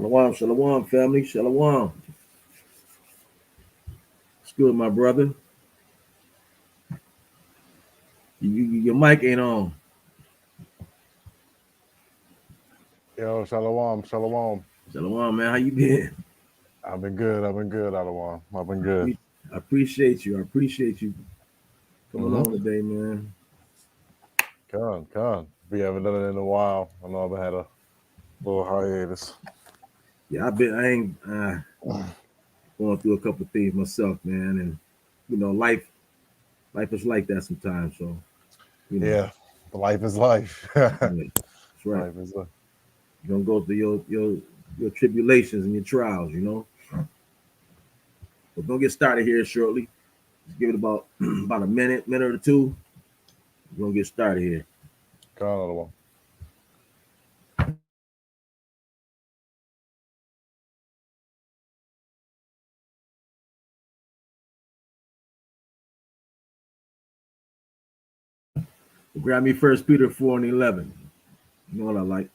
Shalom, shalom, family, shalom. It's good, my brother. Your mic ain't on. Yo, shalom, shalom. Shalom, man. How you been? I've been good, Adawan. I've been good. I appreciate you. I appreciate you coming Mm-hmm. on today, man. Con. We haven't done it in a while. I know I've had a little hiatus. Yeah, I ain't going through a couple of things myself, man, and life is like that sometimes. So, you know, Yeah, life is life. yeah, that's right. Life is life. You're gonna go through your tribulations and your trials, But don't get started here shortly. Just give it about about a minute or two. We're gonna get started here. Con, Adawan. Grab me First Peter 4:11. You know what I like.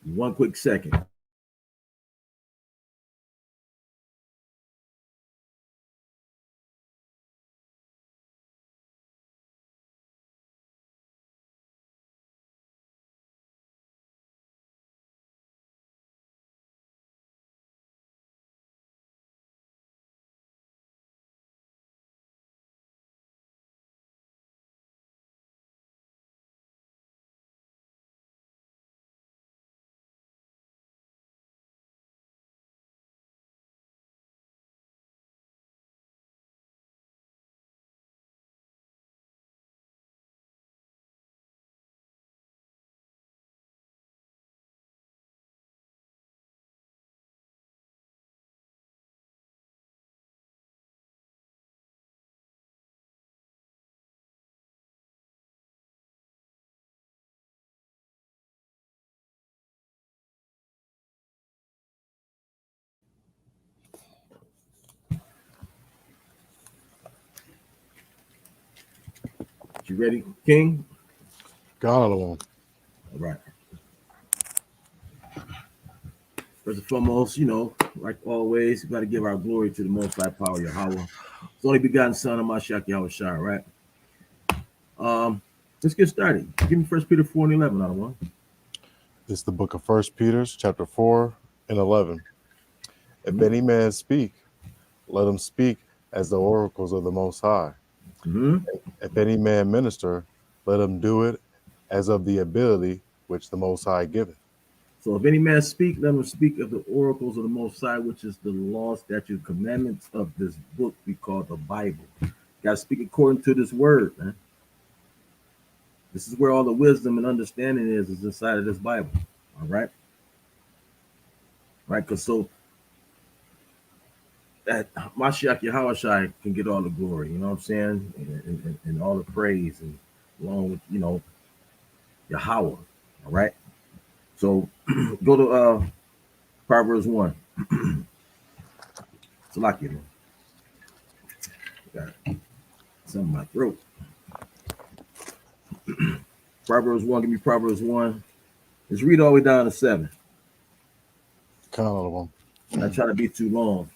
One quick second. You ready, King? Con, Adawan. All right. First and foremost, like always, we got to give our glory to the Most High Power Yahweh. It's only begotten Son of Mashiach Yahweh Shai, right? Let's get started. Give me First Peter 4:11 out of one. This is the book of First Peter, chapter 4 and 11. If Mm-hmm. any man speak, let him speak as the oracles of the Most High. Mm-hmm. If any man minister, let him do it as of the ability which the Most High giveth. So if any man speak, let him speak of the oracles of the Most High, which is the law, statute, commandments of this book we call the Bible. Got to speak according to this word, man. This is where all the wisdom and understanding is inside of this Bible. All right. Right. Because so that Mashiach Yahushai can get all the glory, you know what I'm saying? And all the praise and along with, Yahweh. All right. So go to Proverbs 1. It's like you, man. Got something in my throat. Proverbs 1, give me Proverbs 1. Let's read all the way down to 7. Con, Adawan. Not trying to be too long.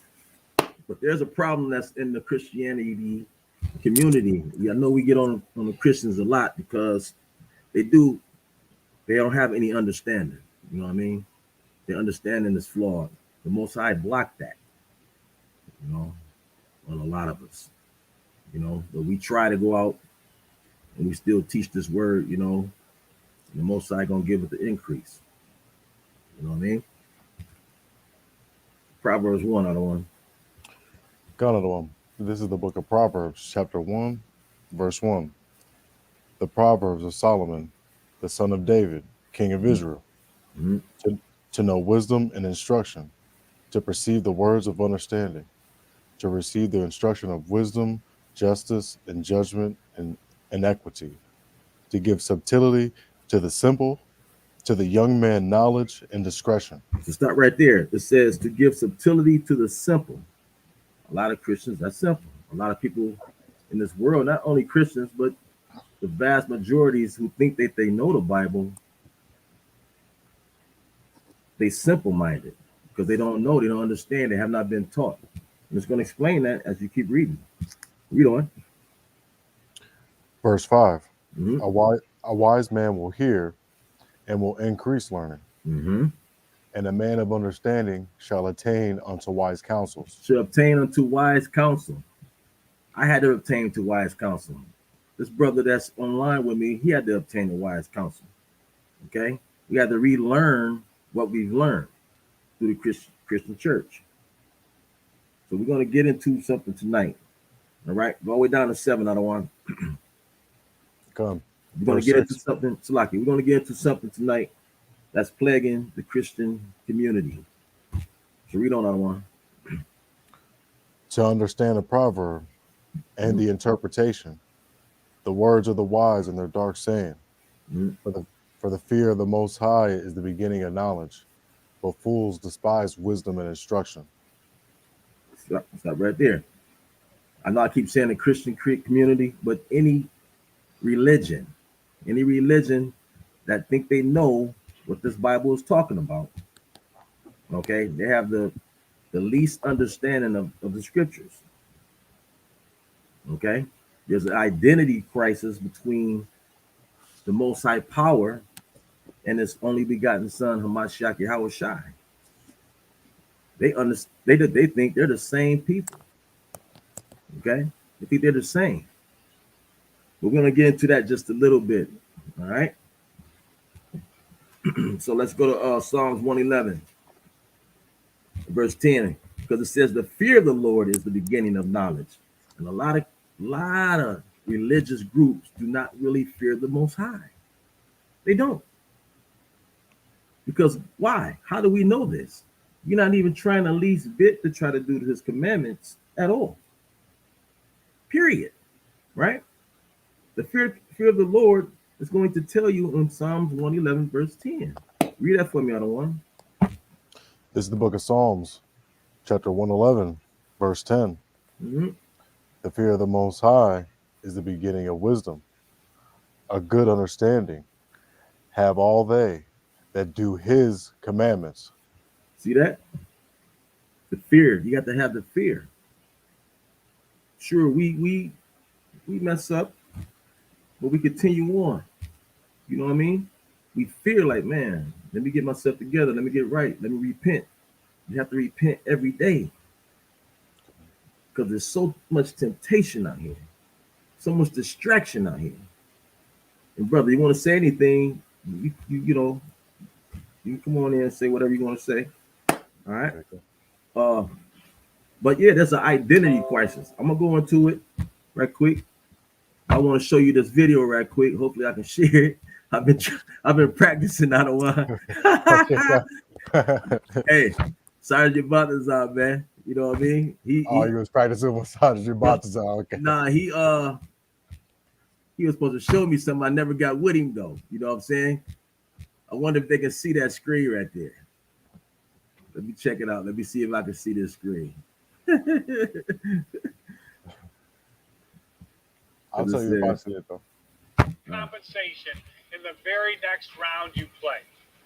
But there's a problem that's in the Christianity community. I know we get on the Christians a lot because they don't have any understanding. You know what I mean? Their understanding is flawed. The Most High blocked that, you know, on a lot of us, But we try to go out and we still teach this word, the Most High gonna give it the increase. You know what I mean? Proverbs 1 out of 1. Gun of them. This is the book of Proverbs, chapter 1, verse 1. The Proverbs of Solomon, the son of David, king of Israel, Mhm. to know wisdom and instruction, to perceive the words of understanding, to receive the instruction of wisdom, justice, and judgment, and equity, to give subtlety to the simple, to the young man knowledge and discretion. So stop right there. It says to give subtlety to the simple. A lot of Christians, that's simple. A lot of people in this world, not only Christians, but the vast majorities who think that they know the Bible, they simple-minded because they don't know, they don't understand, they have not been taught. I'm just going to explain that as you keep reading. Read on. Verse 5. Mm-hmm. A wise man will hear and will increase learning, Mm-hmm. and a man of understanding shall attain unto wise counsels. Should obtain unto wise counsel. I had to obtain to wise counsel. This brother that's online with me, he had to obtain a wise counsel. Okay? We had to relearn what we've learned through the Christian church. So we're going to get into something tonight. All right? Go all the way down to 7 out of 1. Come. We're going to Verse get 6. into something, Salaki, we're going to get into something tonight that's plaguing the Christian community. So read on out of 1. To understand a proverb and the interpretation, the words of the wise and their dark saying. Mhm. For the fear of the Most High is the beginning of knowledge, but fools despise wisdom and instruction. Stop right there. I know I keep saying the Christian community, but any religion that think they know what this Bible is talking about, okay, they have the least understanding of the scriptures. Okay, there's an identity crisis between the Most High power and His only begotten Son, Hamashiach Yahweh Shai. They think they're the same people. Okay, they think they're the same. We're gonna get into that just a little bit. All right. So let's go to Psalms 111, verse 10, because it says the fear of the Lord is the beginning of knowledge, and a lot of religious groups do not really fear the Most High. They don't. Because why? How do we know this? You're not even trying the least bit to try to do His commandments at all. Period. Right? The fear of the Lord is going to tell you in Psalms 111, verse 10. Read that for me, other one. This is the book of Psalms, chapter 111, verse 10. Mm-hmm. The fear of the Most High is the beginning of wisdom. A good understanding have all they that do His commandments. See that? The fear. You got to have the fear. Sure, we mess up, but we continue on. You know what I mean? We fear like, man, let me get myself together. Let me get right. Let me repent. You have to repent every day because there's so much temptation out here, so much distraction out here. And brother, you want to say anything? You know, you can come on in and say whatever you want to say. All right. But yeah, there's an identity crisis. I'm gonna go into it right quick. I want to show you this video right quick. Hopefully, I can share it. I've been practicing out of one. Hey, Sergeant Buttons out, man. You know what I mean? He was practicing with Sergeant Buttons. Okay. Nah, he was supposed to show me something. I never got with him though. You know what I'm saying? I wonder if they can see that screen right there. Let me check it out. Let me see if I can see this screen. I'll tell you if I see it though. Compensation in the very next round you play.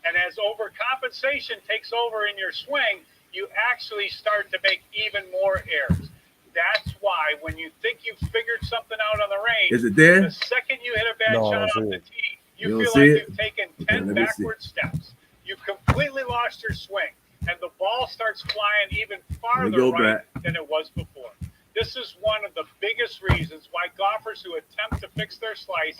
And as overcompensation takes over in your swing, you actually start to make even more errors. That's why when you think you've figured something out on the range, is it there? The second you hit a bad shot off the tee, you feel like you've taken 10 backward steps. You've completely lost your swing, and the ball starts flying even farther right than it was before. This is one of the biggest reasons why golfers who attempt to fix their slice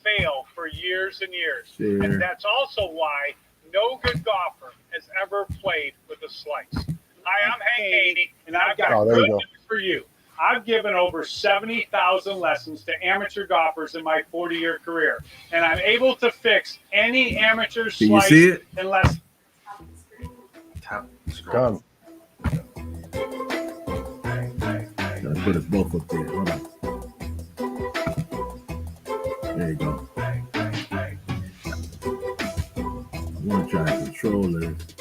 fail for years and years. Sure. And that's also why no good golfer has ever played with a slice. Hi, I'm Hank Haney, and I've got good news for you. I've given over 70,000 lessons to amateur golfers in my 40-year career, and I'm able to fix any amateur slice in less. Tap scroll. Gotta put us both up there. Hold on. There you go. I'm gonna try to control it.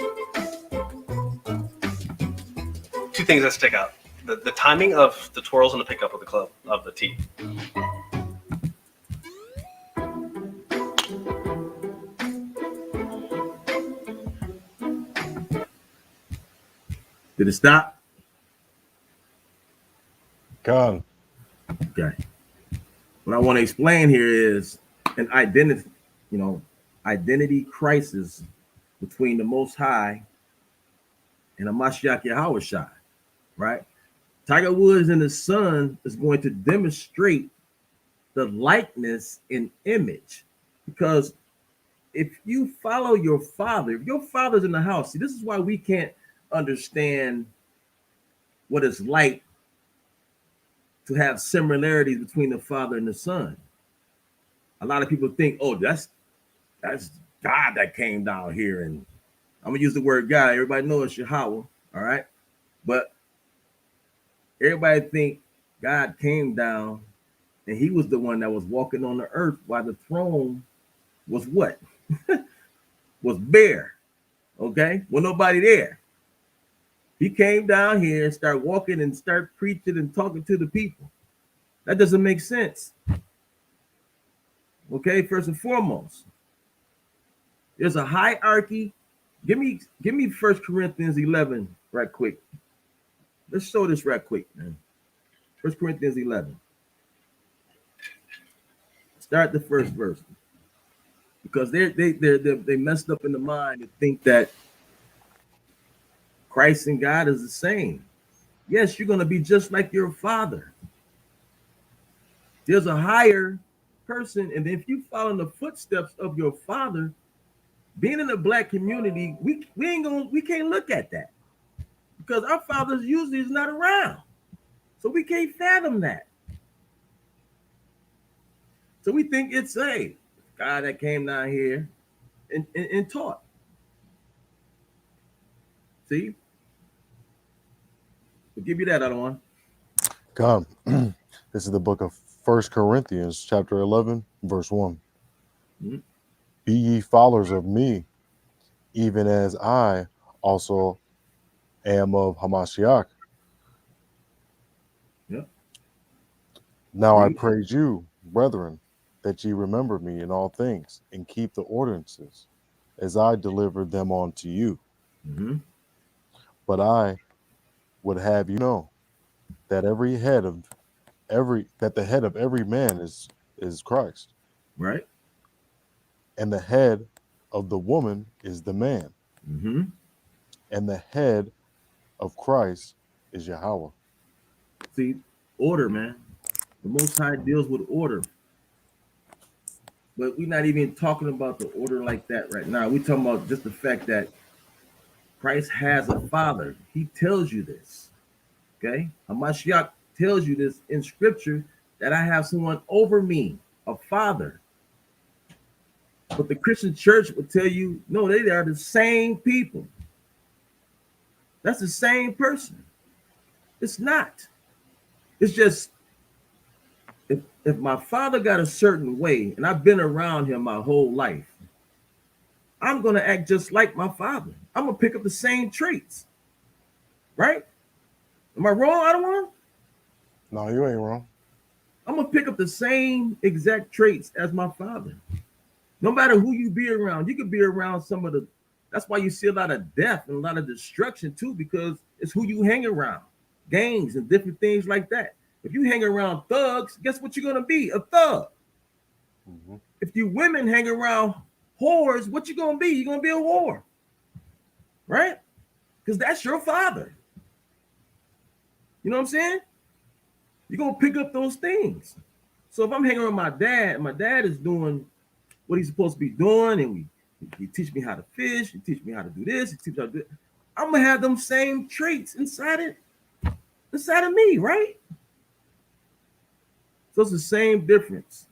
Two things that stick out: the timing of the twirls and the pickup of the club of the tee. Did it stop? Gone. Okay. What I want to explain here is an identity, identity crisis between the Most High and Hamashiach Yahawashi, right? Tiger Woods and his son is going to demonstrate the likeness and image, because if you follow your father, if your father's in the house, see, this is why we can't understand what it's like to have similarities between the father and the son. A lot of people think, oh, that's God that came down here, and I'm gonna use the word God. Everybody knows it's Yahweh, all right? But everybody think God came down and he was the one that was walking on the earth while the throne was what? Was bare, okay? Well, nobody there. He came down here and started walking and start preaching and talking to the people. That doesn't make sense. Okay, first and foremost, there's a hierarchy. Give me 1 Corinthians 11 right quick. Let's show this right quick, man. 1 Corinthians 11. Start the first verse. Because they messed up in the mind to think that Christ and God is the same. Yes, you're going to be just like your father. There's a higher person, and if you follow in the footsteps of your father, being in the black community, we can't look at that, because our fathers usually is not around, so we can't fathom that. So we think it's a God that came down here and taught. See, we'll give you that other one. Come. This is the book of 1 Corinthians, chapter 11, verse 1. Mm-hmm. Be ye followers of me, even as I also am of Hamashiach. Yep. Now I praise you, brethren, that ye remember me in all things, and keep the ordinances, as I delivered them unto you. Mm-hmm. But I would have you know that the head of every man is Christ. Right. And the head of the woman is the man. Mm-hmm. And the head of Christ is Yahweh. See, order, man. The Most High deals with order. But we're not even talking about the order like that right now. We're talking about just the fact that Christ has a father. He tells you this. Okay? Hamashiach tells you this in scripture, that I have someone over me, a father. But the Christian church will tell you, no, they are the same people. That's the same person. It's not. It's just, if my father got a certain way, and I've been around him my whole life, I'm going to act just like my father. I'm going to pick up the same traits. Right? Am I wrong, Adawan? No, you ain't wrong. I'm going to pick up the same exact traits as my father. No matter who you be around, you could be around some of the, that's why you see a lot of death and a lot of destruction too, because it's who you hang around, gangs and different things like that. If you hang around thugs, guess what you're going to be? A thug. Mm-hmm. If you women hang around whores, what you going to be? You're going to be a whore. Right? Because that's your father. You know what I'm saying? You're going to pick up those things. So if I'm hanging around my dad is doing what he's supposed to be doing, and he teach me how to fish, he teach me how to do this, he teach me how to do it. I'm gonna have them same traits inside of me, right? So it's the same difference,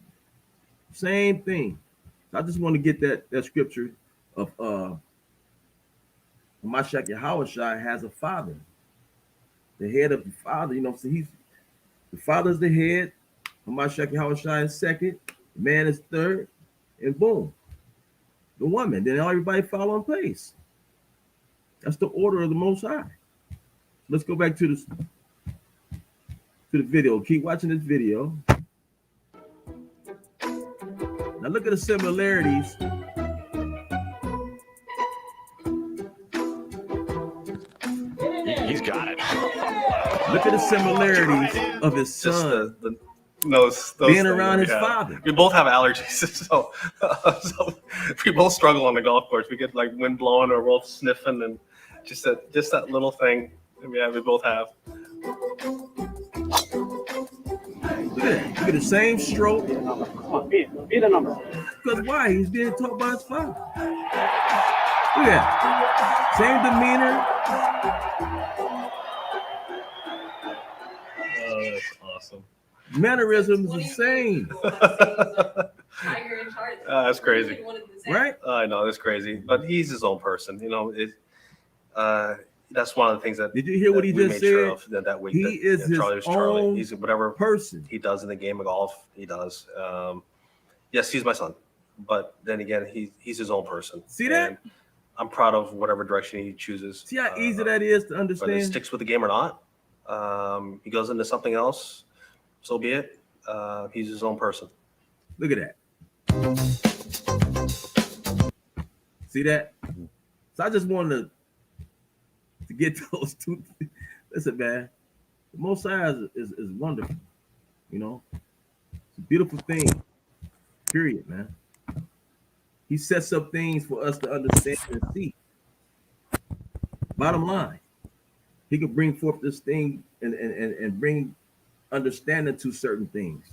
same thing. I just want to get that scripture of Mashiach Yahushua has a father, the head of the father. You know, so the father's the head. Mashiach Yahushua is second, the man is third, and boom, the woman. Then everybody follow in place. That's the order of the Most High. Let's go back to the video. Keep watching this video. Now look at the similarities. He's got it. Look at the similarities of his son those being around his father. We both have allergies, so we both struggle on the golf course. We get like wind blowing or both sniffing, and just that little thing. Yeah, we both have. Look at the same stroke. Come on, be the number. Because why? He's being taught by his father. Look at that. Same demeanor. Oh, that's awesome. Mannerisms the same. That's crazy. Right? I know, that's crazy. But he's his own person. You know, that's one of the things that. Did you hear what he just said? Sure that week he is his Charlie. own He's whatever person. He does in the game of golf. He does. Yes, he's my son, but then again, he's his own person. See that? And I'm proud of whatever direction he chooses. See how easy that is to understand? Whether he sticks with the game or not. He goes into something else, so be it. He's his own person. Look at that. See that? So I just wanted to get those two. Listen, man, the Most High is wonderful. You know, it's a beautiful thing. Period, man. He sets up things for us to understand and see. Bottom line, he can bring forth this thing and bring understanding to certain things.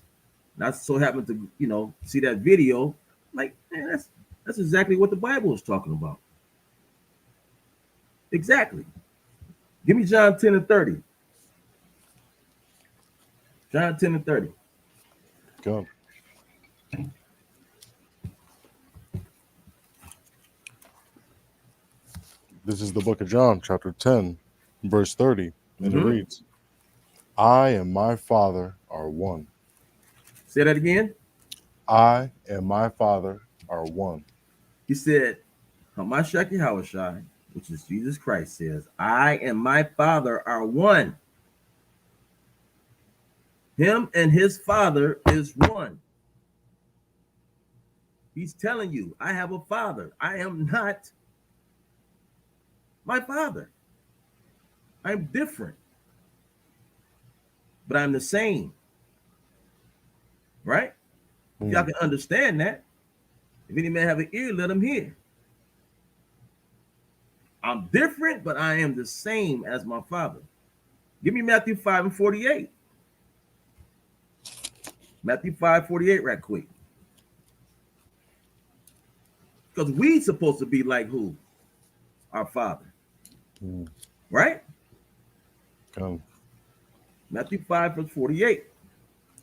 And I so happen to, see that video. Like, man, that's exactly what the Bible is talking about. Exactly. Give me John 10 and 30. John 10 and 30. Go. This is the book of John, chapter 10, verse 30. And it reads, I and my Father are one. Say that again. I and my Father are one. He said, Hamashiach Yahushua, which is Jesus Christ, says, I and my Father are one. Him and his Father is one. He's telling you, I have a father. I am not my father. I'm different, but I'm the same. Right? Y'all can understand that. If any man have an ear, let him hear. I'm different, but I am the same as my father. Give me Matthew 5 and 48. Matthew 5:48 right quick. Because we supposed to be like who? Our Father. Right? Come. Matthew 5 verse 48.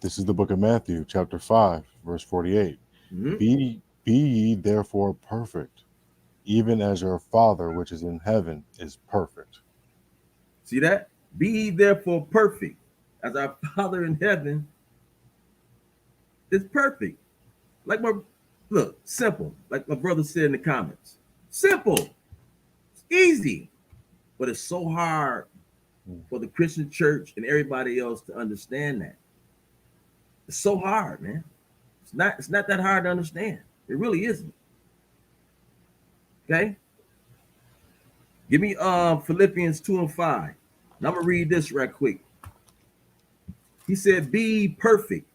This is the book of Matthew, chapter 5, verse 48. Be ye therefore perfect, even as your Father which is in heaven is perfect. See that? Be ye therefore perfect, as our Father in heaven is perfect. Simple. Like my brother said in the comments. Simple. It's easy. But it's so hard for the Christian church and everybody else to understand that. It's so hard, man. It's not that hard to understand. It really isn't. Okay? Give me Philippians 2 and 5. And I'm gonna read this right quick. He said, be perfect.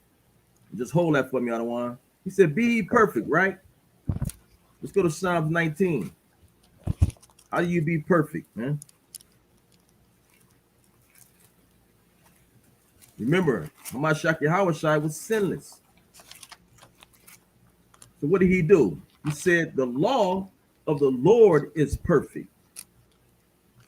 Just hold that for me, Adawan. He said, be perfect, right? Let's go to Psalms 19. How do you be perfect, man? Remember, Hamashiach Yahushua was sinless. So what did he do? He said, the law of the Lord is perfect.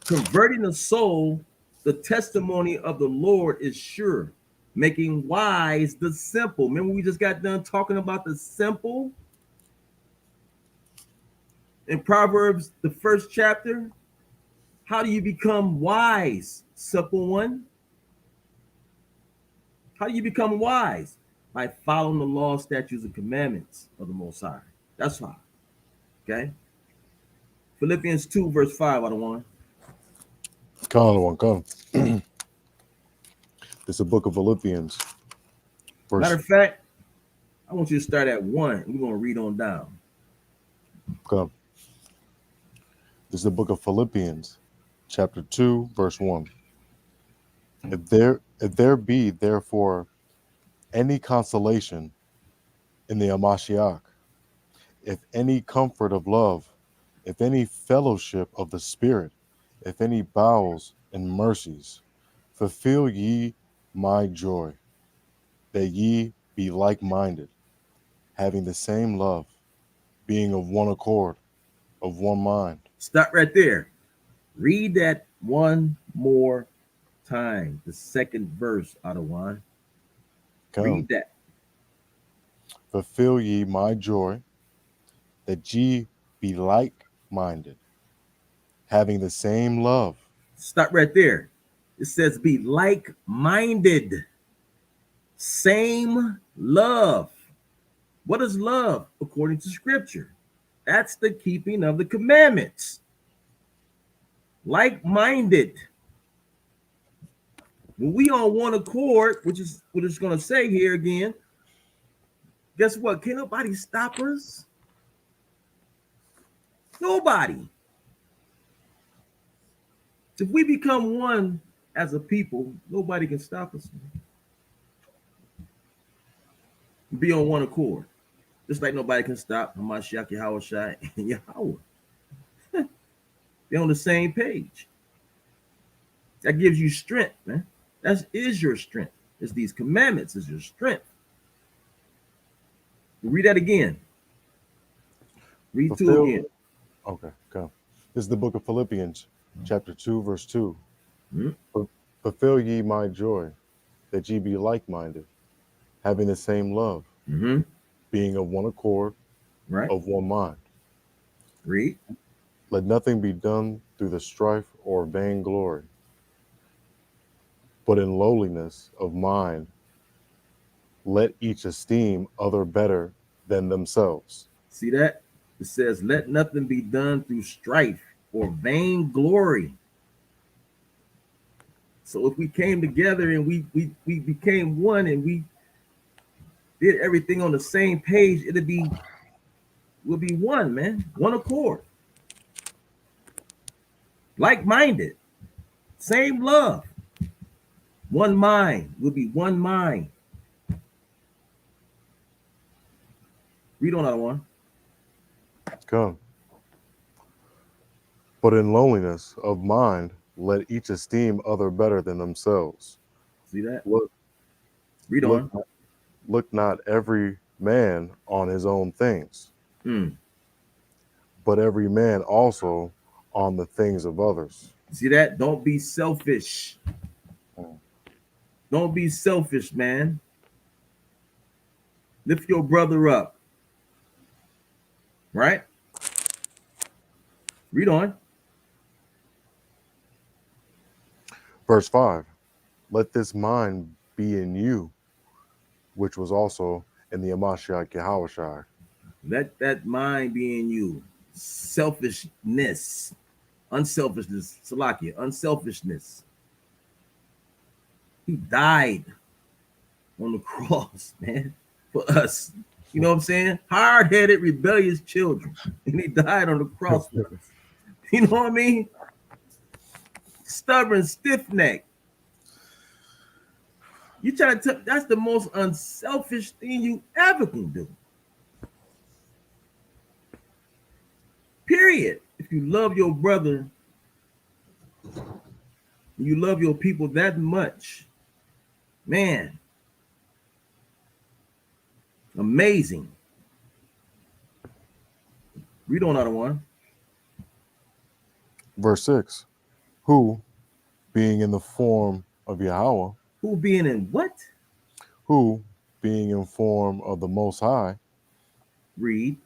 Converting the soul, the testimony of the Lord is sure, making wise the simple. Remember, we just got done talking about the simple in Proverbs, the first chapter. How do you become wise, simple one? How do you become wise? By following the law, statutes, and commandments of the Most High. That's why. Okay. Philippians 2, verse 5, I don't want. Come. It's the book of Philippians. Matter of fact, I want you to start at 1. We're going to read on down. Come. This is the book of Philippians, chapter 2, verse 1. If there be therefore any consolation in the Amashiach, if any comfort of love, if any fellowship of the Spirit, if any bowels and mercies, fulfill ye my joy, that ye be like-minded, having the same love, being of one accord, of one mind. Stop right there. Read that one more time. The second verse, Adawan. Read that. Fulfill ye my joy, that ye be like-minded, having the same love. Stop right there. It says be like-minded. Same love. What is love according to scripture? That's the keeping of the commandments. Like-minded. When we on one accord, which is what it's going to say here again, guess what? Can nobody stop us? Nobody. If we become one as a people, nobody can stop us. Be on one accord. Just like nobody can stop Hamashiach, Yahushua, and Yahweh. They're on the same page. That gives you strength, man. That is your strength. It's these commandments is your strength. Read that again. Read Fulfill, 2 again. Okay, come. This is the book of Philippians, chapter 2, verse 2. Mm-hmm. Fulfill ye my joy, that ye be like-minded, having the same love, being of one accord, right, of one mind. Read. Let nothing be done through the strife or vainglory, but in lowliness of mind, let each esteem other better than themselves. See that? It says, let nothing be done through strife or vainglory. So if we came together and we became one and we did everything on the same page, we'll be one, man. One accord. Like-minded. Same love. One mind. We'll be one mind. Read on that one. Come. But in loneliness of mind, let each esteem other better than themselves. See that? Read on. Look not every man on his own things, but every man also on the things of others. See that? Don't be selfish. Don't be selfish, man. Lift your brother up. Right? Read on. Verse 5. Let this mind be in you, which was also in the Amashiach Yahushua. Let that mind be in you. Selfishness. Unselfishness. Salakia. Unselfishness. He died on the cross, man, for us. You know what I'm saying? Hard-headed, rebellious children. And he died on the cross for us. You know what I mean? Stubborn, stiff-necked. You try to tell, that's the most unselfish thing you ever can do. Period. If you love your brother, you love your people that much, man, amazing. Read on another one. Verse 6. who, being in the form of Yahweh, Who being in what? who, being in form of the Most High, Read.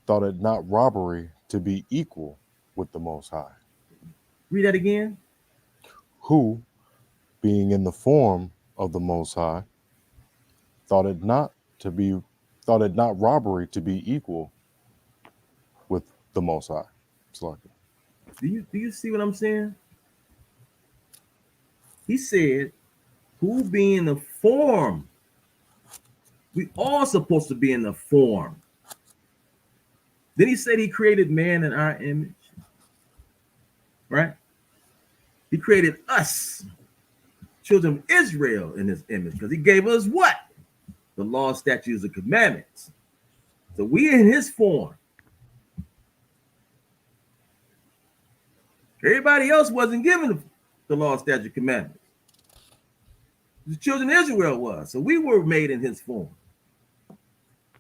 thought it not robbery to be equal with the Most High. Read that again. Who, being in the form of the Most High, thought it not robbery to be equal with the Most High. It's like, Do you see what I'm saying? He said, who being in the form? We all supposed to be in the form. Then he said he created man in our image. Right? He created us, children of Israel, in his image, because he gave us what? The law, statutes, and commandments. So we in his form. Everybody else wasn't given the law, statute, commandments. The children of Israel was. So we were made in his form.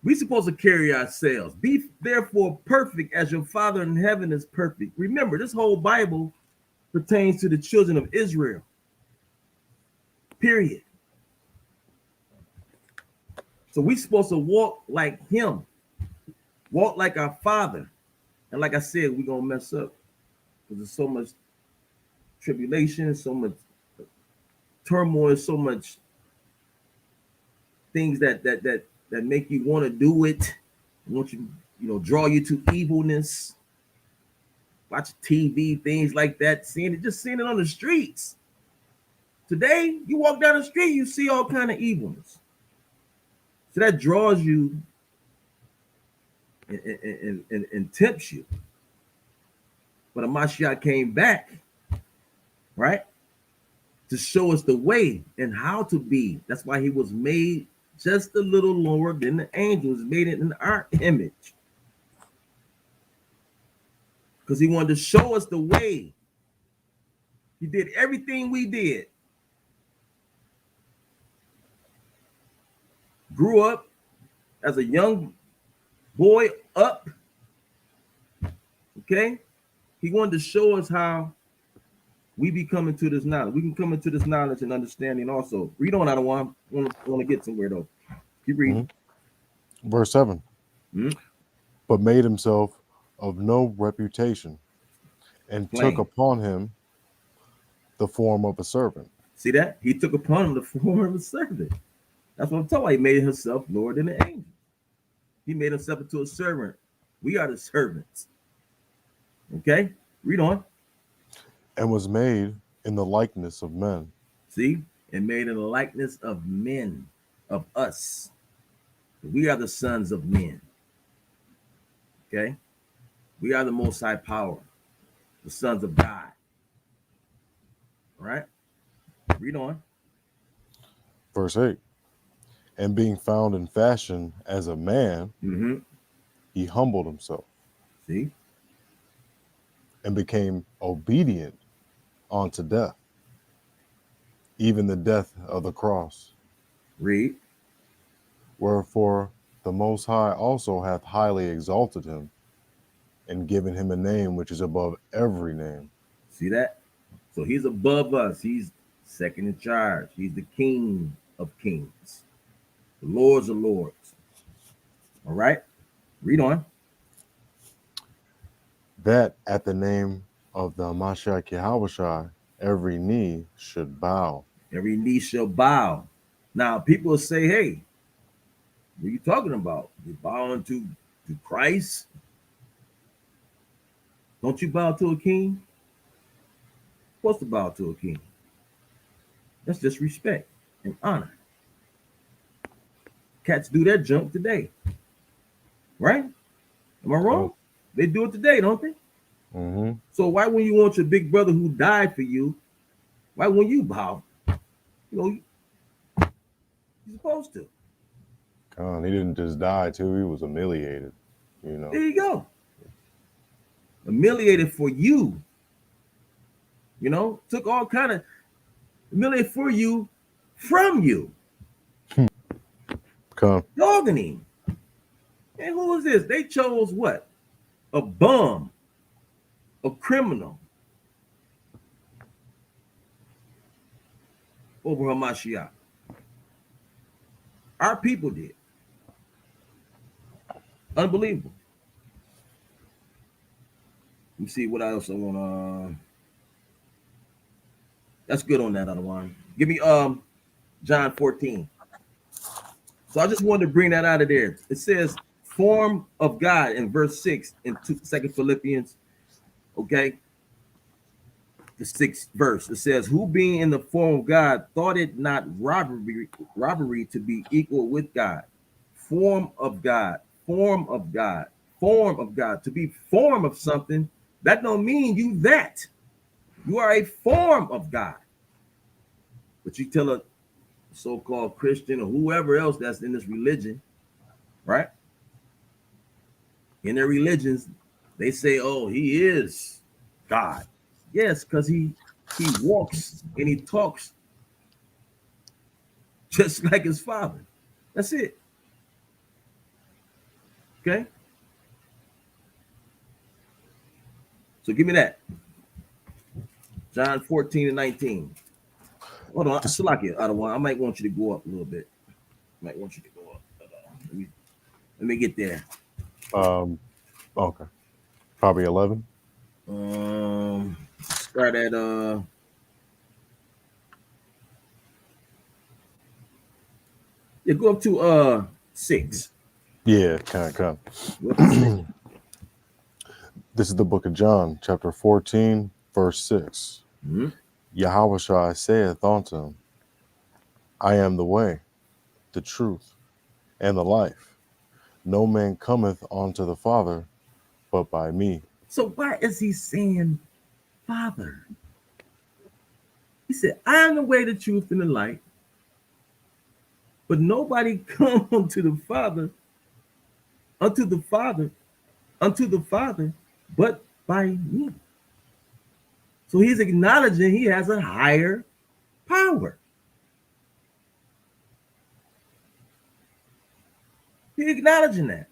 We supposed to carry ourselves. Be therefore perfect as your Father in heaven is perfect. Remember, this whole Bible pertains to the children of Israel. Period. So we supposed to walk like him. Walk like our Father. And like I said, we're going to mess up. Because there's so much tribulation, so much turmoil, so much things that make you want to do it, want you draw you to evilness. Watch TV, things like that, seeing it on the streets. Today, you walk down the street, you see all kind of evilness. So that draws you and tempts you. But Mashiach came back, right, to show us the way and how to be. That's why he was made just a little lower than the angels, made it in our image. Because he wanted to show us the way. He did everything we did. Grew up as a young boy up. Okay? He wanted to show us how we be coming to this knowledge. We can come into this knowledge and understanding also. Read on, I don't want to get somewhere though. Keep reading. Verse 7. But made himself of no reputation and took upon him the form of a servant. See that? He took upon him the form of a servant. That's what I'm talking about. He made himself Lord than the angels. He made himself into a servant. We are the servants. Okay? Read on. And was made in the likeness of men. See? And made in the likeness of men, of us. We are the sons of men. Okay? We are the Most High power, the sons of God. All right? Read on. Verse 8. And being found in fashion as a man, he humbled himself. See? And became obedient unto death, even the death of the cross. Read. Wherefore the Most High also hath highly exalted him and given him a name which is above every name. See that? So he's above us. He's second in charge. He's the King of kings, the Lords of lords. All right? Read on. That at the name of the Mashiach Yahushua, every knee should bow. Every knee shall bow. Now, people will say, hey, what are you talking about? You bowing to Christ? Don't you bow to a king? You're supposed to bow to a king. That's just respect and honor. Cats do that junk today. Right? Am I wrong? They do it today, don't they? So why when you want your big brother who died for you, why wouldn't you bow? You're supposed to. He didn't just die too, he was humiliated. There you go. Humiliated for you. Took all kind of humiliated for you from you. Dogging him. And who is this? They chose what? A bum, a criminal, over Hamashiach. Our people did. Unbelievable. Let me see what else I want. That's good on that other one. Give me John 14. So I just wanted to bring that out of there. It says form of God in verse 6 in 2 Philippians. Okay. The 6th verse. It says, who being in the form of God thought it not robbery to be equal with God. Form of God, form of God, form of God. To be form of something, that don't mean you that. You are a form of God. But you tell a so-called Christian or whoever else that's in this religion, right? In their religions, they say, oh, he is God. Yes, because he walks and he talks just like his father. That's it. Okay? So give me that. John 14 and 19. Hold on, Salakia, I might want you to go up a little bit. Might want you to go up. Let me get there. Okay. Probably 11. Start at yeah, go up to 6. Yeah, kind of. Go up to 6. This is the book of John, chapter 14, verse 6. Mm-hmm. Yahushua saith unto him, I am the way, the truth, and the life. No man cometh unto the Father but by me. So why is he saying Father? He said, I am the way, the truth, and the light. But nobody come unto the Father, but by me. So he's acknowledging he has a higher power. He's acknowledging that.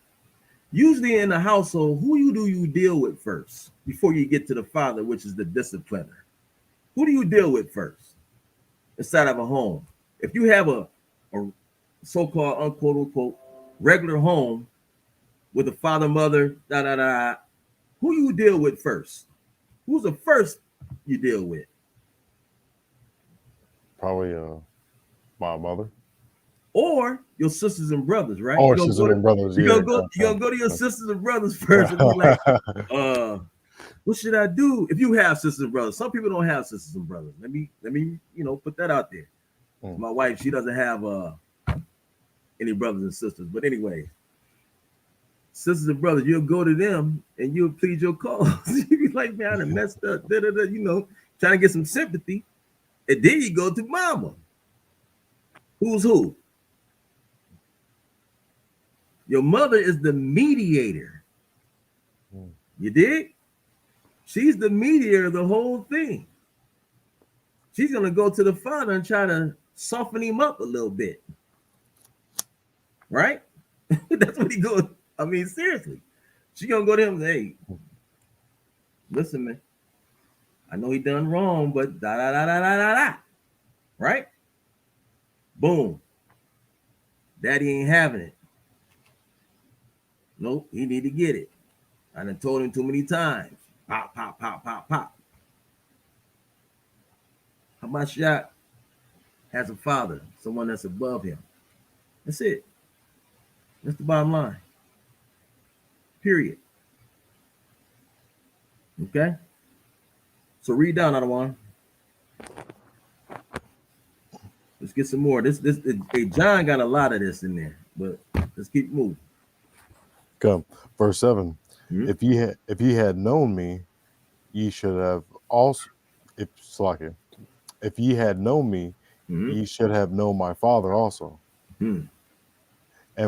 Usually in a household, who do you deal with first before you get to the Father, which is the discipliner? Who do you deal with first inside of a home? If you have a so-called unquote unquote regular home with a father, mother, who you deal with first? Who's the first you deal with? Probably my mother. Or your sisters and brothers, right? Or sisters and brothers. You're gonna go to your sisters and brothers first and be like, what should I do? If you have sisters and brothers, some people don't have sisters and brothers. Let me put that out there. My wife, she doesn't have any brothers and sisters. But anyway, sisters and brothers, you'll go to them and you'll plead your cause. You be like, man, I done messed up, trying to get some sympathy. And then you go to mama. Who's who? Your mother is the mediator. You dig? She's the mediator of the whole thing. She's going to go to the Father and try to soften him up a little bit. Right? That's what he goes. I mean, seriously. She's going to go to him and say, hey, listen, man. I know he done wrong, but da. Right? Boom. Daddy ain't having it. Nope, he need to get it. I done told him too many times. Pop, pop, pop, pop, pop. Hamashiach has a father, someone that's above him. That's it. That's the bottom line. Period. Okay? So read down, Adawan. Let's get some more. This John got a lot of this in there, but let's keep moving. Come, verse 7. If ye had known me, ye should have also. If ye had known me, ye should have known my Father also. And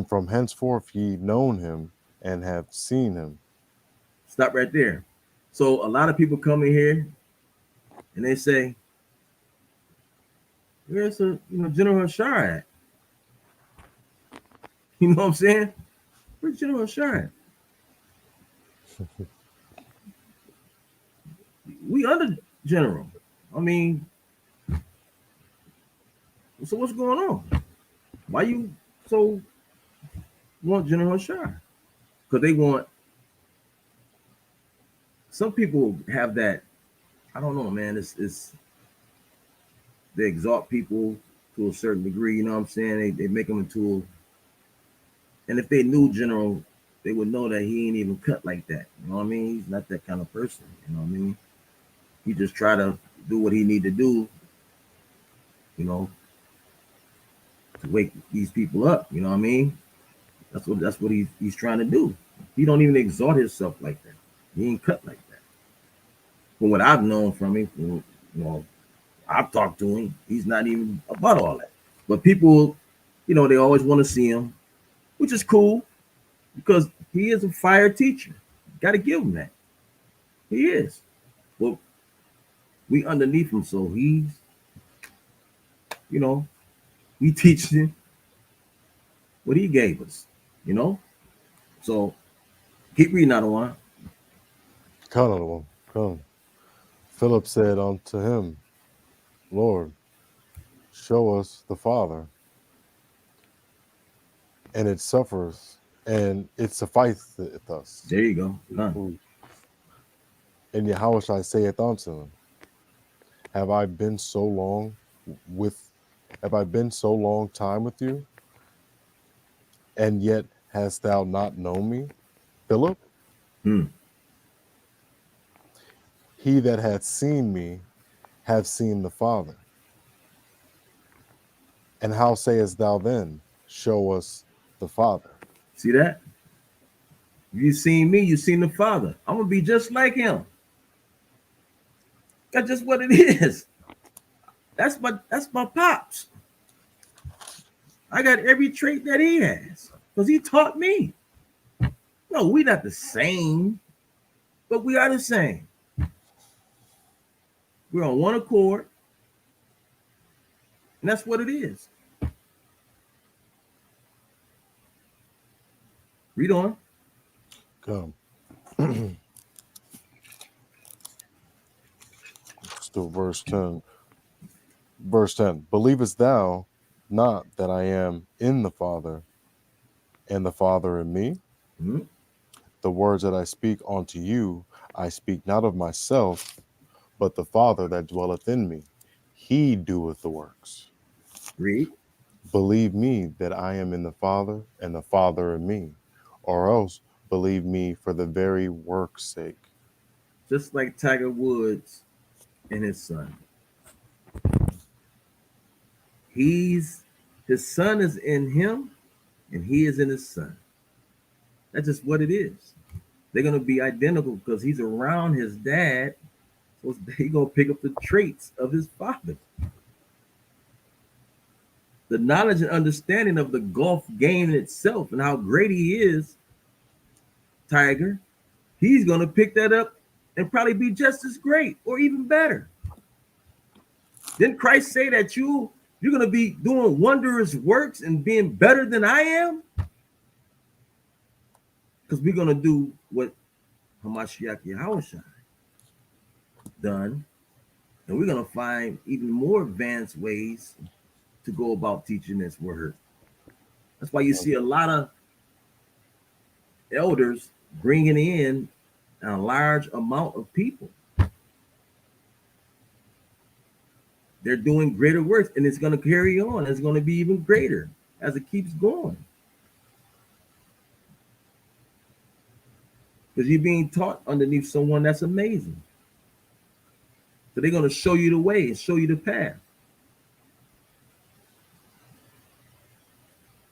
from henceforth ye known him and have seen him. Stop right there. So a lot of people come in here and they say, where's General Hashar at? You know what I'm saying? Where's General Hashar at? We under General. I mean, So what's going on? Why you so want General Shah? Because they want. Some people have that. I don't know, man. It's they exalt people to a certain degree. You know what I'm saying? They make them into. And if they knew General, they would know that he ain't even cut like that. You know what I mean? He's not that kind of person. You know what I mean? He just try to do what he need to do. You know, to wake these people up. You know what I mean? That's what he's trying to do. He don't even exalt himself like that. He ain't cut like that. From what I've known from him, you know, I've talked to him. He's not even about all that. But people, you know, they always want to see him, which is cool because he is a fire teacher. Got to give him that. He is. Well, we underneath him, so he's, you know, we teach him what he gave us, you know. So keep reading out of one. Come. Philip said unto him, Lord, show us the Father, and it suffereth, and it sufficeth us. There you go. None. And Yahushua saith unto him, Have I been so long time with you, and yet hast thou not known me, Philip? He that hath seen me hath seen the Father. And how sayest thou then, show us the Father? See that? If you seen me, you seen the Father. I'm gonna be just like him. That's just what it is. That's my pops. I got every trait that he has because he taught me. No, we're not the same, but we are the same. We're on one accord, and that's what it is. Read on. Come. Still verse 10. Verse 10. Believest thou not that I am in the Father, and the Father in me? Mm-hmm. The words that I speak unto you, I speak not of myself, but the Father that dwelleth in me. He doeth the works. Read. Believe me that I am in the Father, and the Father in me, or else believe me for the very work's sake. Just like Tiger Woods and his son. His son is in him, and he is in his son. That's just what it is. They're gonna be identical because he's around his dad, so he's gonna pick up the traits of his father. The knowledge and understanding of the golf game in itself and how great he is, Tiger, he's gonna pick that up and probably be just as great or even better. Didn't Christ say that you're gonna be doing wondrous works and being better than I am? Because we're gonna do what Hamashiach Yahushua done, and we're gonna find even more advanced ways to go about teaching this word. That's why you see a lot of elders bringing in a large amount of people. They're doing greater works, and it's going to carry on. It's going to be even greater as it keeps going. Because you're being taught underneath someone that's amazing. So they're going to show you the way and show you the path.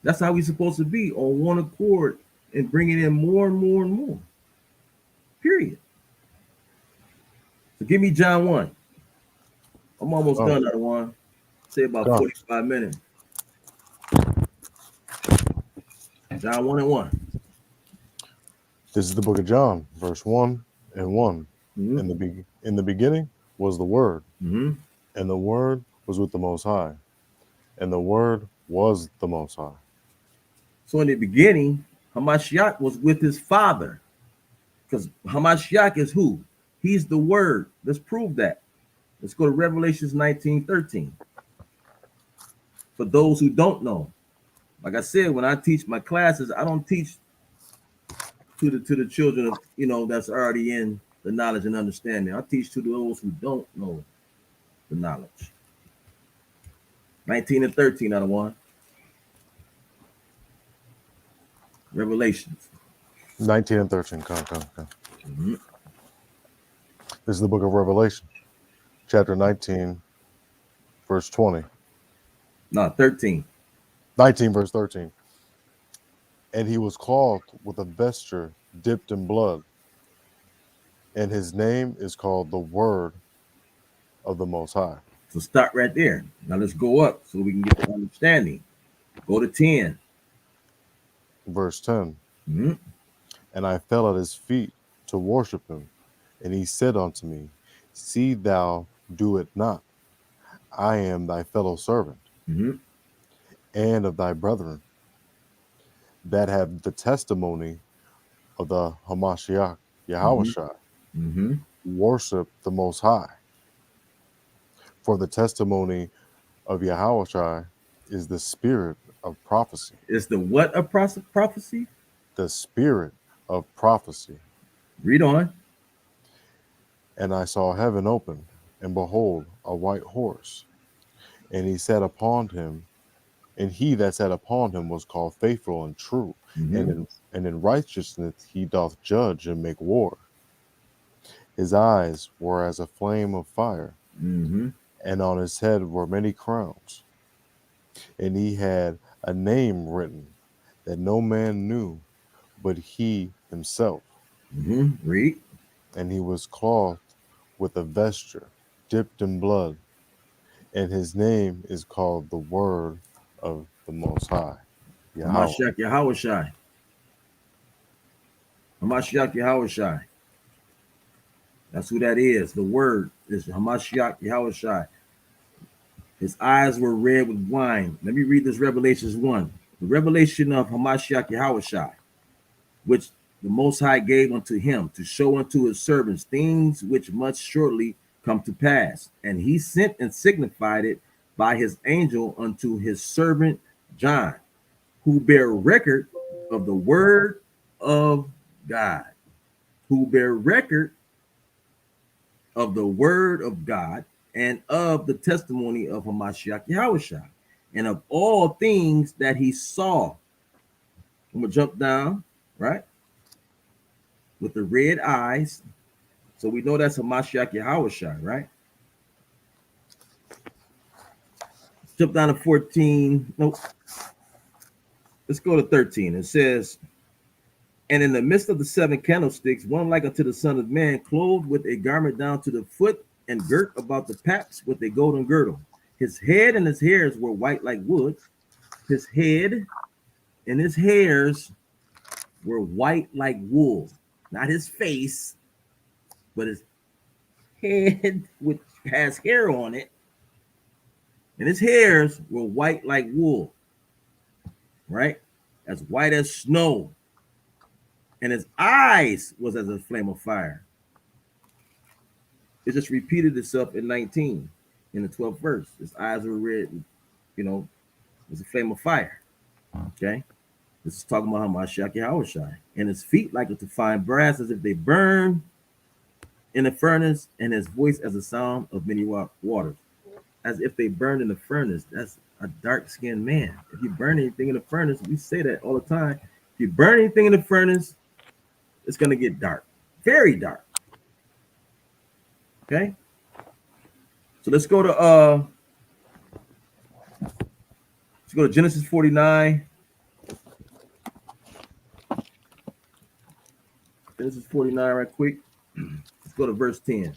That's how we're supposed to be, on one accord and bringing in more and more and more. Period. So give me John 1. I'm almost done, that one. Say about 45 minutes. John 1 and 1. This is the book of John, verse 1 and 1. Mm-hmm. In the beginning was the Word, mm-hmm. and the Word was with the Most High, and the Word was the Most High. So in the beginning, Hamashiach was with his Father, because Hamashiach is who? He's the Word. Let's prove that. Let's go to Revelations 19:13. for those who don't know. Like I said, when I teach my classes, I don't teach to the children of, that's already in the knowledge and understanding. I teach to those who don't know the knowledge. 19 and 13 out of 1. Revelations. 19 and 13. Come. Mm-hmm. This is the book of Revelation, chapter 19, verse 20. No, 13. 19, verse 13. And he was clothed with a vesture dipped in blood, and his name is called the Word of the Most High. So stop right there. Now let's go up so we can get the understanding. Go to 10. Verse 10. Mm-hmm. And I fell at his feet to worship him. And he said unto me, see thou do it not. I am thy fellow servant, Mm-hmm. and of thy brethren, that have the testimony of the Hamashiach Yahushua. Mm-hmm. Worship the Most High. For the testimony of Yahushua is the spirit of prophecy. It's the what of prophecy? The spirit of prophecy. Read on. And I saw heaven open, and behold, a white horse. And he sat upon him, and he that sat upon him was called Faithful and True. Mm-hmm. And in righteousness he doth judge and make war. His eyes were as a flame of fire, Mm-hmm. and on his head were many crowns. And he had a name written that no man knew but he himself. Mm-hmm. Read. And he was clothed with a vesture dipped in blood, and his name is called the Word of the Most High. Hamashiach Yahushai. Hamashiach Yahushai. That's who that is. The word is Hamashiach Yahushai. His eyes were red with wine. Let me read this Revelations 1. The revelation of Hamashiach Yahushai, which the Most High gave unto him to show unto his servants things which must shortly come to pass. And he sent and signified it by his angel unto his servant John, who bear record of the word of God. Who bear record of the word of God and of the testimony of Hamashiach Yahushua and of all things that he saw. I'm going to jump down, right? With the red eyes. So we know that's Hamashiach Yahushua, right? Jump down to 14. Nope. Let's go to 13. It says, and in the midst of the 7 candlesticks, one like unto the Son of Man, clothed with a garment down to the foot, and girt about the paps with a golden girdle. His head and his hairs were white like wood. His head and his hairs were white like wool. Not his face, but his head, which has hair on it. And his hairs were white like wool, right? As white as snow. And his eyes was as a flame of fire. It just repeated itself in 19, in the 12th verse. His eyes were red, it was a flame of fire. Okay? This is talking about Hamashiach Yahushua. And his feet like unto fine brass, as if they burn in the furnace, and his voice as the sound of many waters. As if they burned in the furnace. That's a dark-skinned man. If you burn anything in the furnace, we say that all the time. If you burn anything in the furnace, it's going to get dark. Very dark. Okay? So let's go to Genesis 49. Genesis 49 right quick. Let's go to verse 10.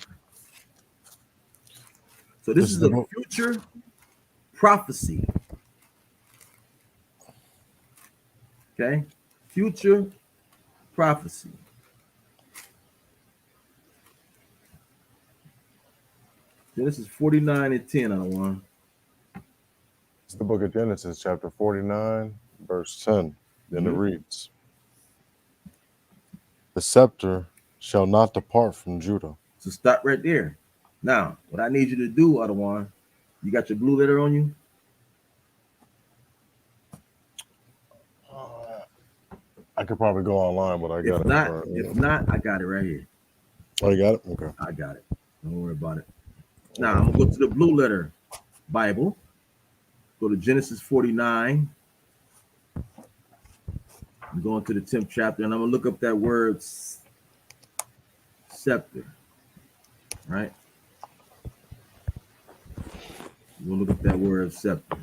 So this is a future prophecy. Okay? Future prophecy. Genesis 49 and 10 out of 1. It's the book of Genesis, chapter 49, verse 10. Then it reads, the scepter shall not depart from Judah. So stop right there. Now, what I need you to do, Adawan, you got your blue letter on you? I could probably go online, but I got If not, I got it right here. Oh, you got it? Okay. I got it. Don't worry about it. Now I'm gonna go to the Blue Letter Bible. Go to Genesis 49. I'm going to the 10th chapter, and I'm gonna look up that word scepter. Right? I'm gonna look up that word scepter.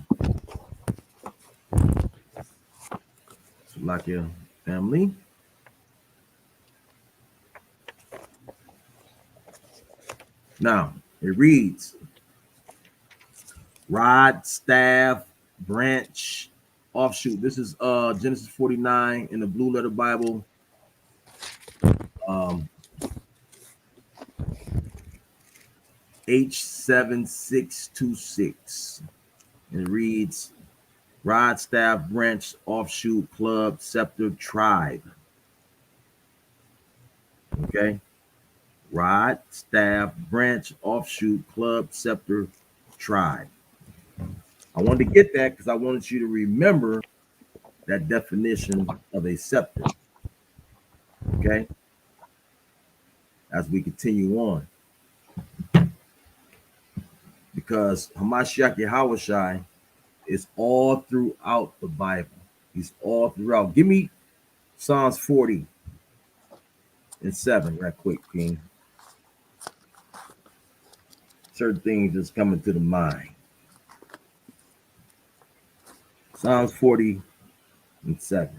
So like your family. Now it reads rod, staff, branch, offshoot. This is Genesis 49 in the Blue Letter Bible. H7626. And it reads rod, staff, branch, offshoot, club, scepter, tribe. Okay. Rod, staff, branch, offshoot, club, scepter, tribe. I wanted to get that because I wanted you to remember that definition of a scepter. Okay. As we continue on. Because Hamashiach Yahawashi is all throughout the Bible. He's all throughout. Give me Psalms 40 and 7 right quick, King. Certain things just coming to the mind. Psalms 40 and 7.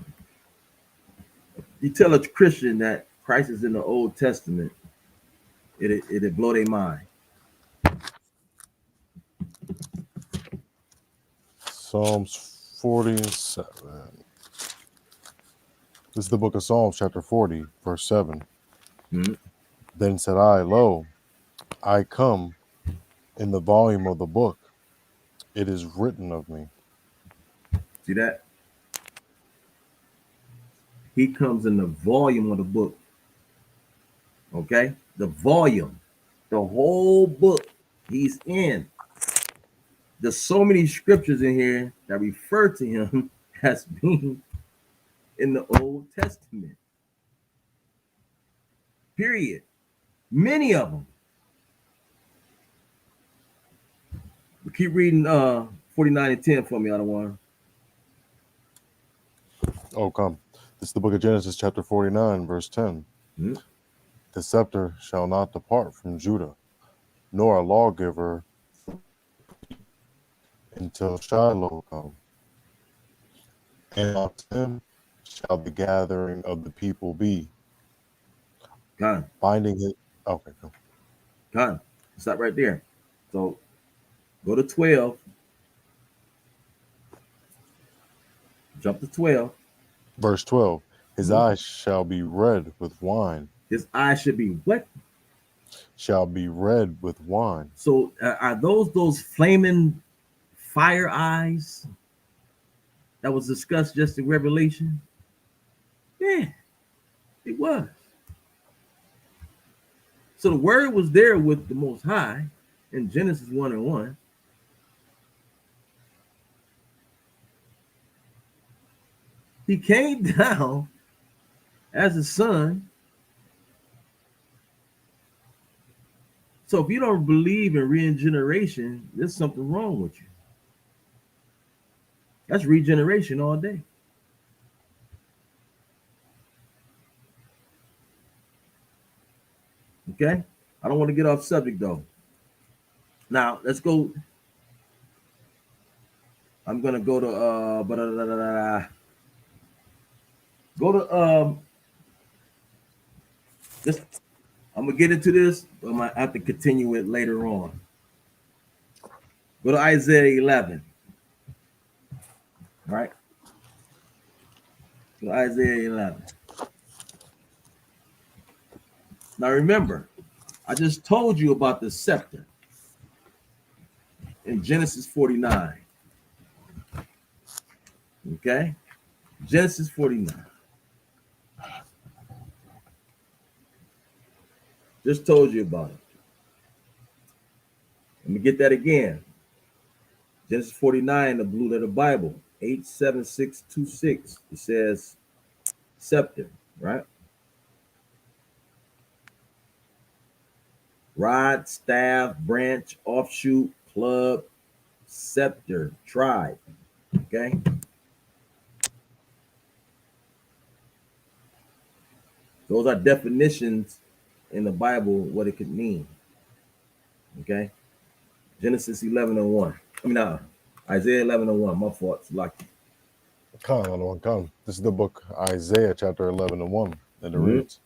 You tell a Christian that Christ is in the Old Testament, it'll blow their mind. Psalms 47. This is the book of Psalms, chapter 40, verse 7. Mm-hmm. Then said I, lo, I come in the volume of the book. It is written of me. See that? He comes in the volume of the book. Okay? The volume. The whole book he's in. There's so many scriptures in here that refer to him as being in the Old Testament. Period. Many of them. We keep reading 49 and 10 for me, Adawan. Oh, come. This is the book of Genesis, chapter 49, verse 10. Mm-hmm. The scepter shall not depart from Judah, nor a lawgiver until Shiloh come. And unto him shall the gathering of the people be. God. Binding it. Okay, come. God. Stop right there. So go to 12. Jump to 12. Verse 12. His eyes shall be red with wine. His eyes should be what? Shall be red with wine. So are those flaming fire eyes that was discussed just in Revelation? Yeah, it was. So the word was there with the Most High in Genesis 1 and 1. He came down as a son. So if you don't believe in regeneration, there's something wrong with you. That's regeneration all day. Okay? I don't want to get off subject though. Now, let's go. I'm going to go to go to this. I'm going to get into this, but I might have to continue it later on. Go to Isaiah 11. All right? Go to Isaiah 11. Now remember, I just told you about the scepter in Genesis 49. Okay? Genesis 49. Just told you about it. Let me get that again. Genesis 49, the Blue Letter Bible, 87626. It says, Scepter, right? Rod, staff, branch, offshoot, club, scepter, tribe. Okay. Those are definitions in the Bible, what it could mean. Okay. Genesis 11:1. Isaiah 11:1. My fault. It's lucky. Come. This is the book Isaiah chapter 11:1, and it reads,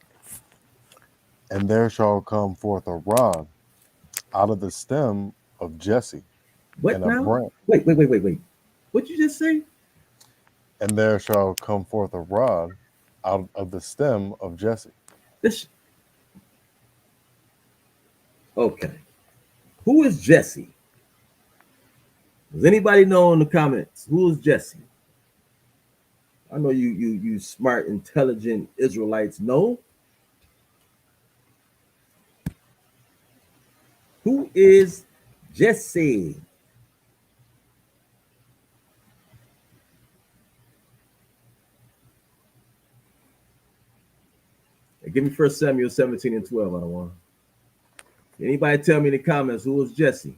"And there shall come forth a rod out of the stem of Jesse, What and a now? branch." Wait. What'd you just say? And there shall come forth a rod out of the stem of Jesse. This. Okay. Who is Jesse? Does anybody know in the comments who is Jesse? I know you smart, intelligent Israelites know. Who is Jesse? Hey, give me 1 Samuel 17:12. I don't want. Anybody tell me in the comments who is Jesse?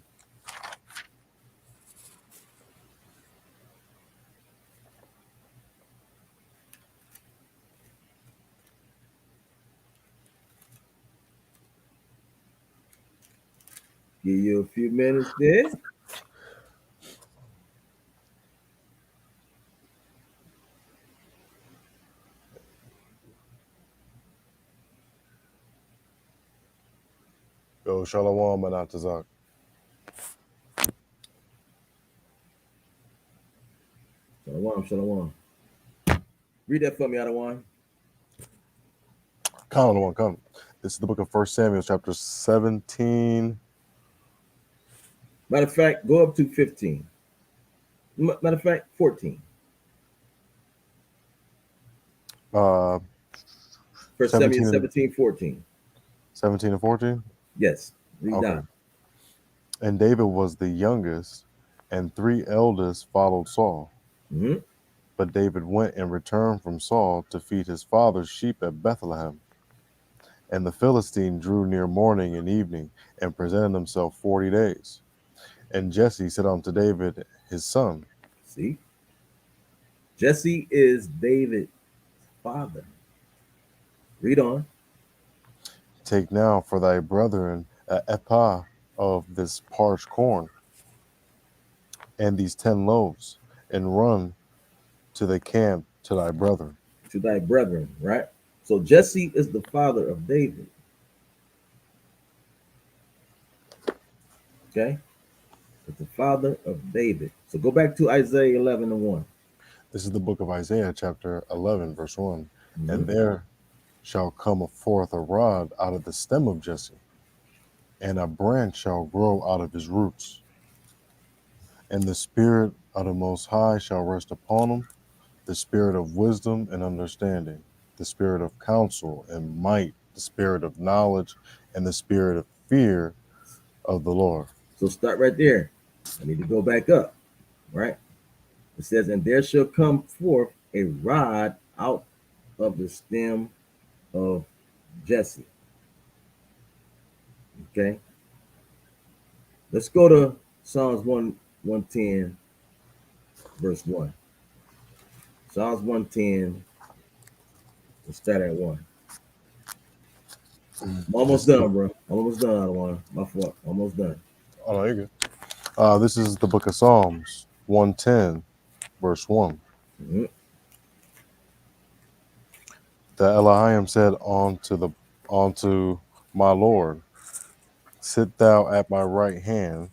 Give you a few minutes there. Yo, Shalom, Manatazak. Shalom. Read that for me, Adawan. Come. This is the book of 1 Samuel chapter 17. Matter of fact, go up to 15. Matter of fact, 14. 1 Samuel 17:14. 17 and 14? Yes. Read down. And David was the youngest, and 3 eldest followed Saul. Mm-hmm. But David went and returned from Saul to feed his father's sheep at Bethlehem. And the Philistine drew near morning and evening, and presented himself 40 days. And Jesse said unto David his son. See? Jesse is David's father. Read on. Take now for thy brethren an ephah of this parched corn, and these 10 loaves, and run to the camp to thy brethren. To thy brethren, right? So Jesse is the father of David. Okay? It's the father of David. So go back to Isaiah 11:1. This is the book of Isaiah, chapter 11, verse 1. Mm-hmm. And there shall come forth a rod out of the stem of Jesse, and a branch shall grow out of his roots. And the Spirit of the Most High shall rest upon him, the Spirit of wisdom and understanding, the Spirit of counsel and might, the Spirit of knowledge, and the Spirit of fear of the Lord. So start right there. I need to go back up, right? It says, and there shall come forth a rod out of the stem of Jesse. Okay. Let's go to Psalms 110, verse 1. Psalms 110. Let's start at 1. I'm almost done, bro. I'm almost done, Adawan. My fault. Almost done. Oh, no, you're good. This is the book of Psalms 110, verse 1. Mm-hmm. The Elohim said unto my Lord, sit thou at my right hand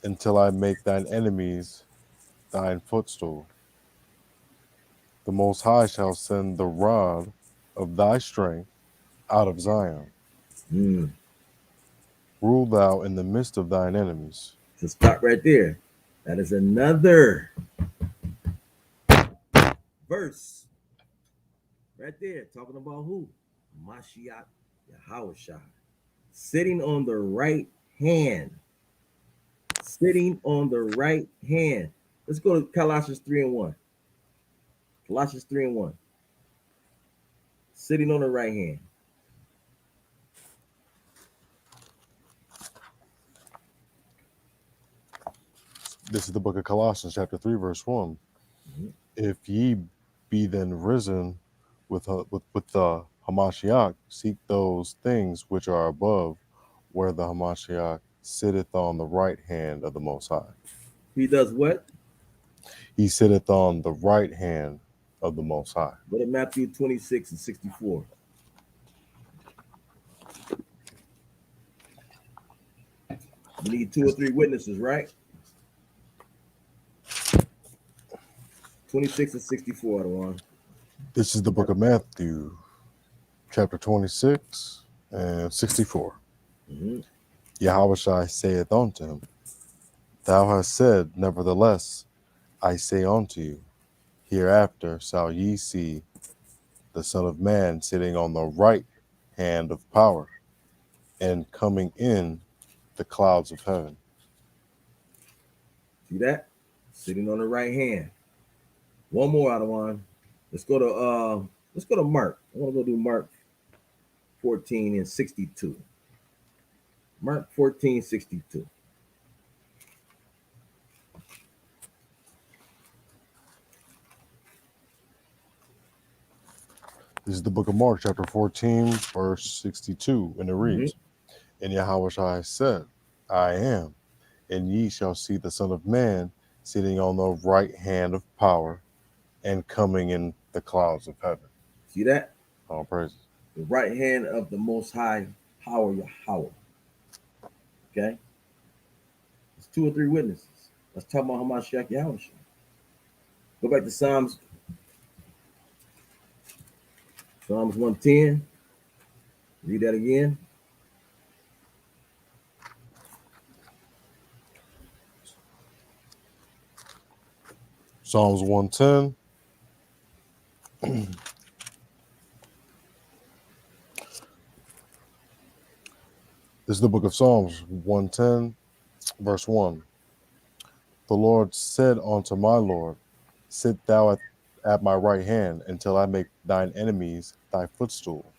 until I make thine enemies thine footstool. The Most High shall send the rod of thy strength out of Zion. Rule thou in the midst of thine enemies. So stop right there. That is another verse. Right there. Talking about who? Mashiach Yahushua. Sitting on the right hand. Sitting on the right hand. Let's go to Colossians 3:1. Colossians 3:1. Sitting on the right hand. This is the book of Colossians, chapter 3, verse 1. Mm-hmm. If ye be then risen with the Hamashiach, seek those things which are above, where the Hamashiach sitteth on the right hand of the Most High. He does what? He sitteth on the right hand of the Most High. Go to Matthew 26 and 64. You need 2 or 3 witnesses, right? 26 and 64, the one. This is the book of Matthew, chapter 26 and 64. Mm-hmm. Yahushua saith unto him, Thou hast said, nevertheless, I say unto you, hereafter shall ye see the Son of Man sitting on the right hand of power and coming in the clouds of heaven. See that? Sitting on the right hand. One more, Adawan. Let's go to Mark. I want to go do Mark 14 and 62. Mark 14, 62. This is the book of Mark, chapter 14, verse 62, and it reads, And Yahushua said, I am, and ye shall see the Son of Man sitting on the right hand of power and coming in the clouds of heaven. See that? All praises. The right hand of the Most High power, Yahweh. Okay? It's 2 or 3 witnesses. Let's talk about Hamashiach Yahushua. Go back to Psalms 110. Read that again. Psalms 110. This is the book of Psalms 110, verse 1. The Lord said unto my Lord, Sit thou at my right hand until I make thine enemies thy footstool.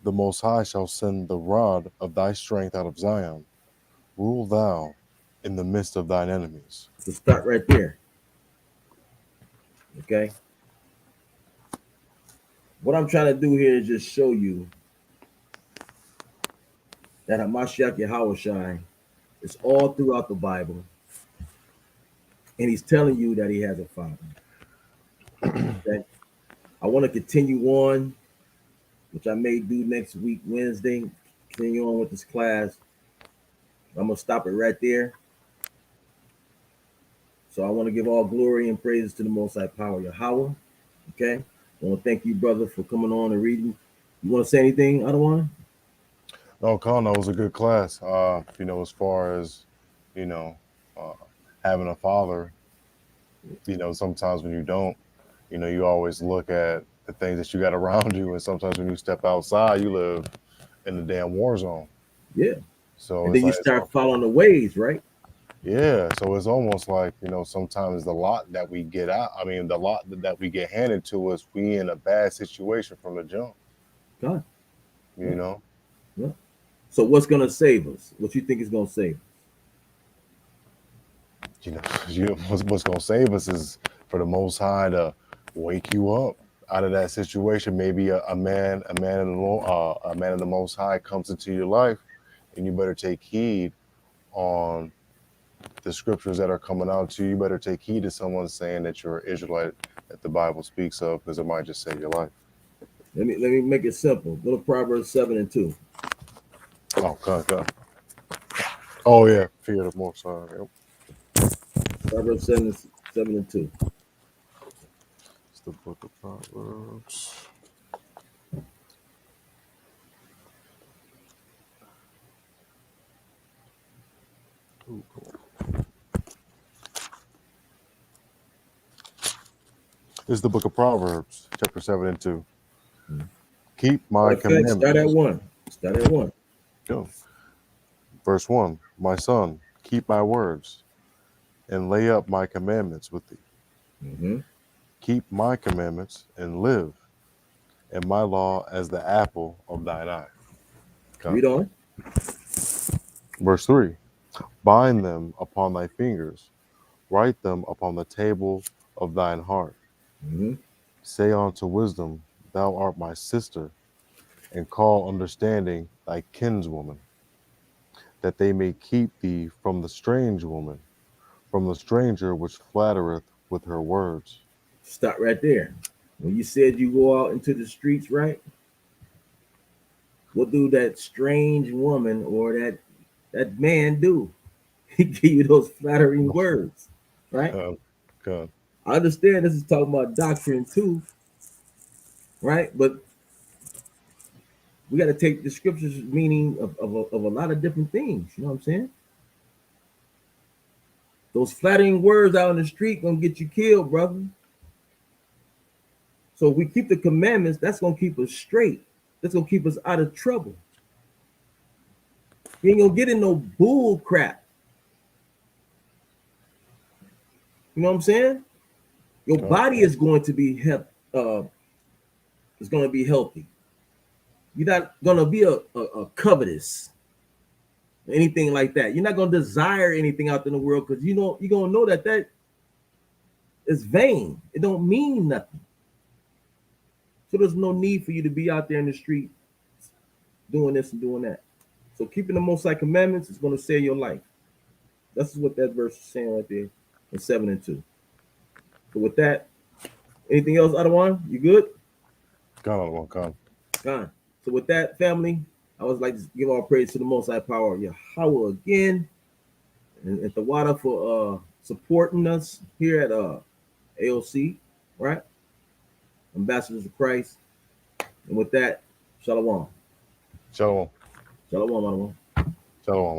The Most High shall send the rod of thy strength out of Zion. Rule thou in the midst of thine enemies. So start right there. Okay? What I'm trying to do here is just show you that Hamashiach Yahushua is all throughout the Bible. And he's telling you that he has a father. Okay? I want to continue on, which I may do next week, Wednesday. Continue on with this class. I'm going to stop it right there. So I want to give all glory and praises to the Most High Power, Yahweh. Okay? I want to thank you, brother, for coming on and reading. You want to say anything, Adawan? No, Con, that was a good class. As far as, having a father, sometimes when you don't, you always look at the things that you got around you. And sometimes when you step outside, you live in the damn war zone. Yeah. So and then you start following the ways, right? Yeah. So it's almost like, sometimes the lot that we get the lot that we get handed to us, we in a bad situation from the jump. God. Yeah. So what's going to save us? What you think is going to save us? What's going to save us is for the Most High to wake you up out of that situation. Maybe a man of the Most High comes into your life, and you better take heed on the scriptures that are coming out to you. You better take heed to someone saying that you're an Israelite that the Bible speaks of, because it might just save your life. Let me make it simple. Go to Proverbs 7 and 2. Oh, God. Oh, yeah. Fear the Most High. Yep. Proverbs 7 and 2. It's the book of Proverbs. Ooh, cool. This is the book of Proverbs, chapter 7 and 2. Keep my commandments. Start at 1. Go. Verse 1. My son, keep my words and lay up my commandments with thee. Mm-hmm. Keep my commandments and live, and my law as the apple of thine eye. Come. Read on. Verse 3. Bind them upon thy fingers, write them upon the table of thine heart. Mhm. Say unto wisdom, thou art my sister, and call understanding thy kinswoman, that they may keep thee from the strange woman, from the stranger which flattereth with her words. Stop right there. When you said you go out into the streets, right? What do that strange woman or that man do? He give you those flattering words, right? God. I understand this is talking about doctrine too, right? But we got to take the scriptures meaning of a lot of different things. You know what I'm saying? Those flattering words out in the street gonna get you killed, brother. So if we keep the commandments, that's gonna keep us straight. That's gonna keep us out of trouble. You ain't gonna get in no bull crap. You know what I'm saying? Your body is going to be is going to be healthy. You're not going to be a covetous, anything like that. You're not going to desire anything out in the world because you know you're going to know that is vain. It don't mean nothing. So there's no need for you to be out there in the street doing this and doing that. So keeping the Most High commandments is going to save your life. That's what that verse is saying right there in 7 and 2. So with that, anything else, Adawan? You good? God. God. So with that, family, I would like to give all praise to the Most High Power of Yahweh again, and at the water for supporting us here at AOC, right? Ambassadors of Christ. And with that, shalom. Shalom. Shalom, Adawan. Shalom.